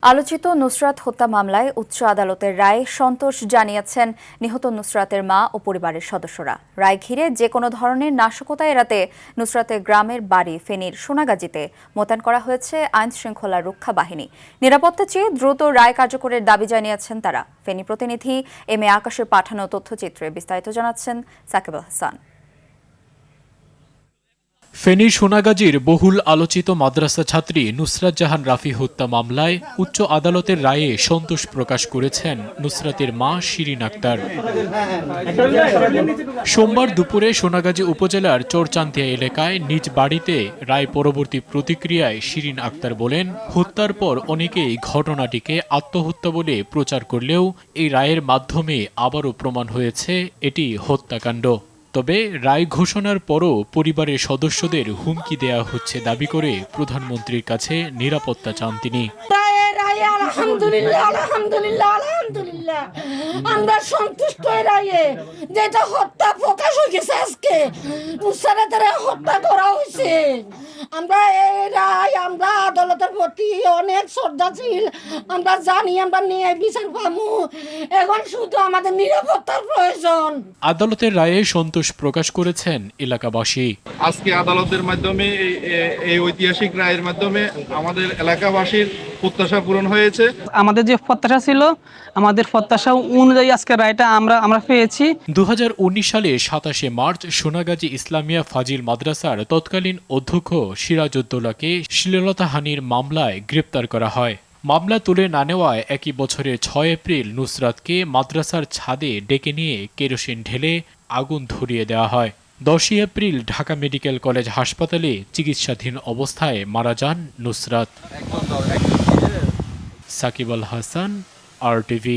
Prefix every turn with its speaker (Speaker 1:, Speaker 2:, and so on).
Speaker 1: আলোচিত নুসরাত হত্যা মামলায় উচ্চ আদালতের রায়ে সন্তোষ জানিয়েছেন নিহত নুসরাতের মা ও পরিবারের সদস্যরা। রায় ঘিরে যে কোনো ধরনের নাশকতা এড়াতে নুসরাতের গ্রামের বাড়ি ফেনীর সোনাগাজীতে মোতায়েন করা হয়েছে আইন শৃঙ্খলা রক্ষা বাহিনী। নিরাপত্তা চেয়ে দ্রুত রায় কার্যকরের দাবি জানিয়েছেন তারা। ফেনী প্রতিনিধি এম এ আকাশের পাঠানো তথ্যচিত্রে বিস্তারিত জানাচ্ছেন সাকিব আল হাসান।
Speaker 2: ফেনীর সোনাগাজীর বহুল আলোচিত মাদ্রাসা ছাত্রী নুসরাত জাহান রাফি হত্যা মামলায় উচ্চ আদালতের রায়ে সন্তোষ প্রকাশ করেছেন নুসরাতের মা শিরিন আক্তার। সোমবার দুপুরে সোনাগাজী উপজেলার চরচান্তিয়া এলাকায় নিজ বাড়িতে রায় পরবর্তী প্রতিক্রিয়ায় শিরিন আক্তার বলেন, হত্যার পর অনেকেই ঘটনাটিকে আত্মহত্যা বলে প্রচার করলেও এই রায়ের মাধ্যমে আবারও প্রমাণ হয়েছে এটি হত্যাকাণ্ড। তবে রায় ঘোষণার পরও পরিবারের সদস্যদের হুমকি দেয়া হচ্ছে দাবি করে প্রধানমন্ত্রীর কাছে নিরাপত্তা চান তিনি।
Speaker 3: আলহামদুলিল্লাহ আমরা সন্তুষ্ট রায়ে, যেটা হত্যা প্রকাশ হয়ে গেছে আজকে নুসরাতের হত্যা করা হয়েছে। আমরা এই রায় আমরা আদালতের প্রতি অনেক শ্রদ্ধাশীল। আমরা জানি আমরা নিয়ে বিচার পাবো, এখন শুধু আমাদের নিরাপত্তার প্রয়োজন।
Speaker 2: আদালতের রায়ে সন্তোষ প্রকাশ করেছেন এলাকাবাসী।
Speaker 4: আজকে আদালতের মাধ্যমে এই ঐতিহাসিক রায়ের মাধ্যমে আমাদের এলাকাবাসীর প্রত্যাশা পূরণ হয়েছে।
Speaker 5: আমাদের যে প্রত্যাশা ছিল, আমাদের প্রত্যাশা অনুযায়ী আজকে রায়টা আমরা পেয়েছি।
Speaker 2: 2019 সালে 27শে মার্চ সোনাগাজী ইসলামিয়া ফাজিল মাদ্রাসার তৎকালীন অধ্যক্ষ সিরাজউদ্দৌলাকে শ্লীলতাহানির মামলায় গ্রেপ্তার করা হয়। মামলা তুলে না নেওয়ায় একই বছরের 6 এপ্রিল নুসরাতকে মাদ্রাসার ছাদে ডেকে নিয়ে কেরোসিন ঢেলে আগুন ধরিয়ে দেওয়া হয়। 10 এপ্রিল ঢাকা মেডিকেল কলেজ হাসপাতালে চিকিৎসাধীন অবস্থায় মারা যান নুসরাত। সাকিব আল হাসান, RTV।